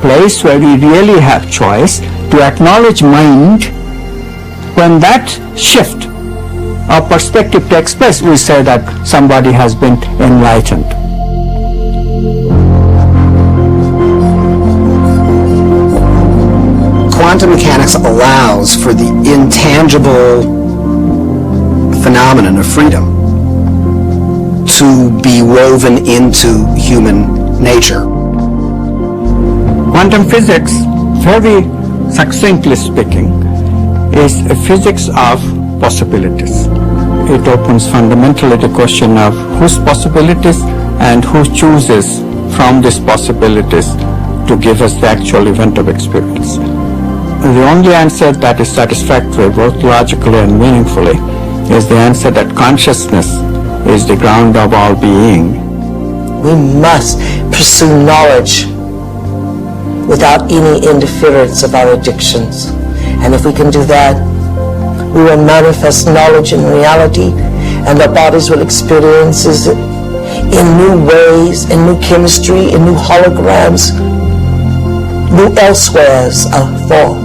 place where we really have choice, to acknowledge mind, when that shift of perspective takes place, we say that somebody has been enlightened. Quantum mechanics allows for the intangible phenomenon of freedom to be woven into human nature. Quantum physics, very succinctly speaking, is a physics of possibilities. It opens fundamentally the question of whose possibilities and who chooses from these possibilities to give us the actual event of experience. The only answer that is satisfactory, both logically and meaningfully, is the answer that consciousness is the ground of all being. We must pursue knowledge without any interference of our addictions. And if we can do that, we will manifest knowledge in reality, and our bodies will experience it in new ways, in new chemistry, in new holograms, new elsewheres of thought,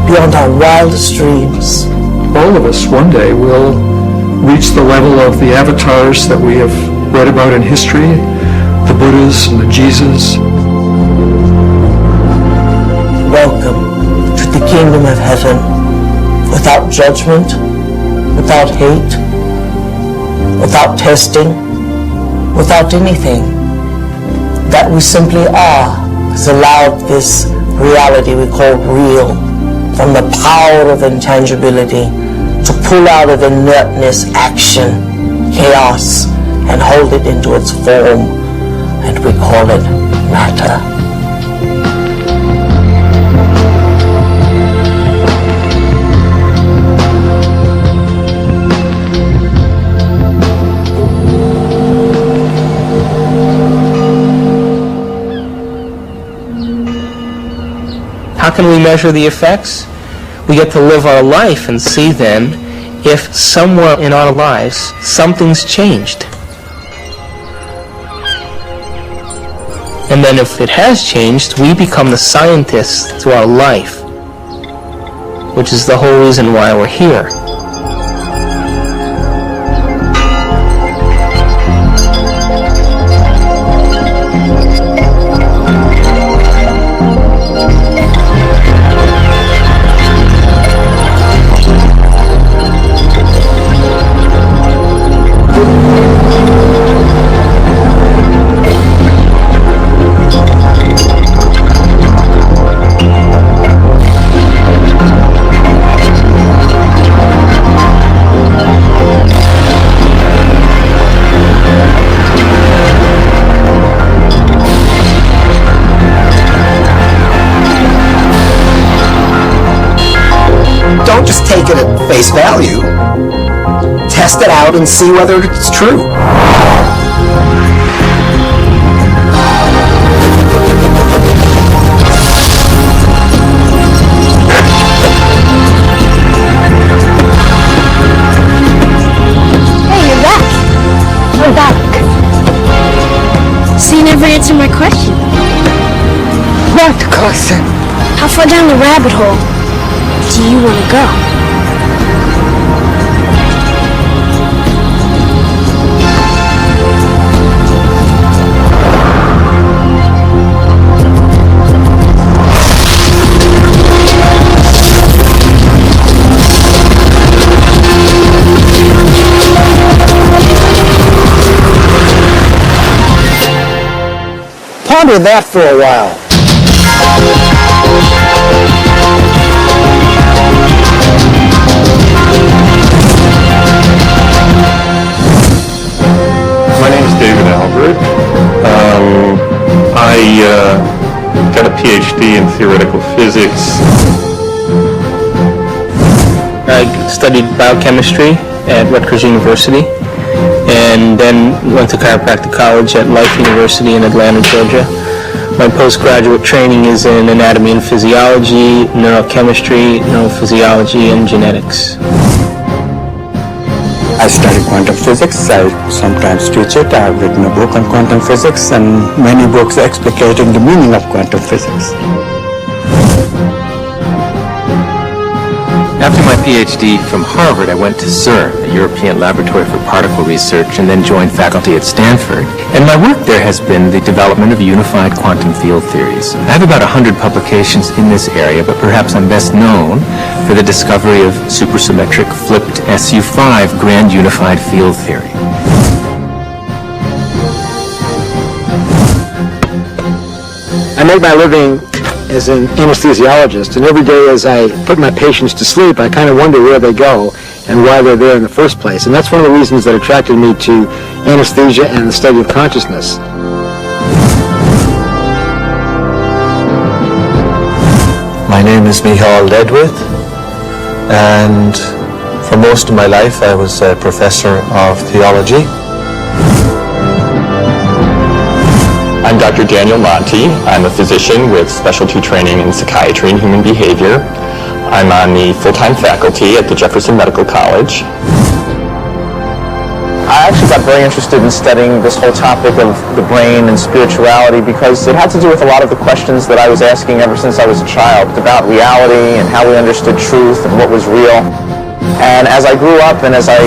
beyond our wildest dreams. All of us one day will reach the level of the avatars that we have read about in history, the Buddhas and the Jesus. Welcome to the kingdom of heaven, without judgment, without hate, without testing, without anything. That we simply are has allowed this reality we call real, from the power of intangibility, to pull out of inertness action, chaos, and hold it into its form, and we call it matter. How can we measure the effects? We get to live our life and see then if somewhere in our lives something's changed. And then if it has changed, we become the scientists to our life, which is the whole reason why we're here. Don't just take it at face value. Test it out and see whether it's true. Hey, you're back. I'm back. So you never answered my question. What question? How far down the rabbit hole do you want to go? Ponder that for a while. My name is David Albert. I got a PhD in theoretical physics. I studied biochemistry at Rutgers University, and then went to chiropractic college at Life University in Atlanta, Georgia. My postgraduate training is in anatomy and physiology, neurochemistry, neurophysiology, and genetics. I study quantum physics. I sometimes teach it. I've written a book on quantum physics and many books explicating the meaning of quantum physics. After my PhD from Harvard, I went to CERN, the European Laboratory for Particle Research, and then joined faculty at Stanford. And my work there has been the development of unified quantum field theories. I have about 100 publications in this area, but perhaps I'm best known for the discovery of supersymmetric flipped SU5 grand unified field theory. I make my living as an anesthesiologist, and every day as I put my patients to sleep, I kind of wonder where they go and why they're there in the first place. And that's one of the reasons that attracted me to anesthesia and the study of consciousness. My name is Michal Ledwith, and for most of my life I was a professor of theology. I'm Dr. Daniel Monti. I'm a physician with specialty training in psychiatry and human behavior. I'm on the full-time faculty at the Jefferson Medical College. I actually got very interested in studying this whole topic of the brain and spirituality because it had to do with a lot of the questions that I was asking ever since I was a child about reality and how we understood truth and what was real. And as I grew up and as I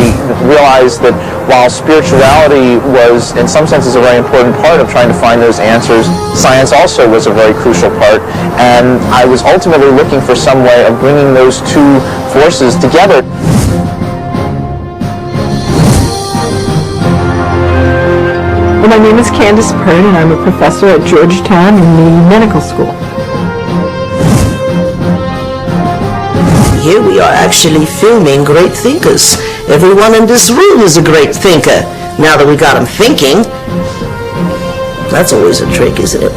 realized that while spirituality was in some senses a very important part of trying to find those answers, science also was a very crucial part. And I was ultimately looking for some way of bringing those two forces together. Well, my name is Candace Pern, and I'm a professor at Georgetown in the medical school. Here we are actually filming great thinkers. Everyone in this room is a great thinker. Now that we got them thinking, that's always a trick, isn't it?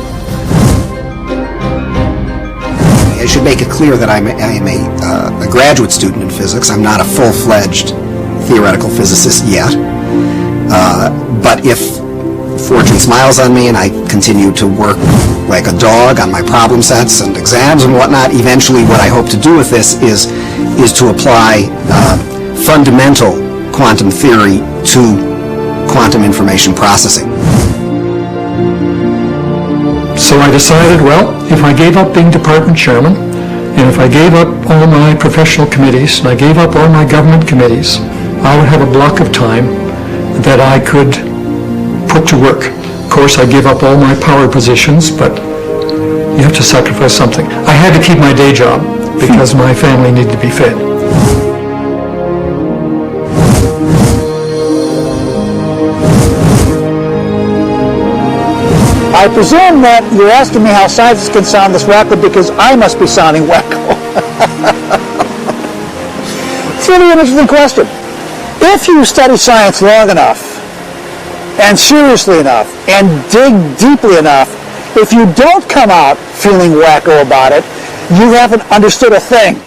I should make it clear that I'm a graduate student in physics. I'm not a full-fledged theoretical physicist yet. But if fortune smiles on me and I continue to work like a dog on my problem sets and exams and whatnot, eventually what I hope to do with this is to apply fundamental quantum theory to quantum information processing. So I decided, well, if I gave up being department chairman, and if I gave up all my professional committees, and I gave up all my government committees, I would have a block of time that I could put to work. Of course, I gave up all my power positions, but you have to sacrifice something. I had to keep my day job because my family needed to be fed. I presume that you're asking me how scientists can sound this wacko because I must be sounding wacko. It's really an interesting question. If you study science long enough, and seriously enough, and dig deeply enough, if you don't come out feeling wacko about it, you haven't understood a thing.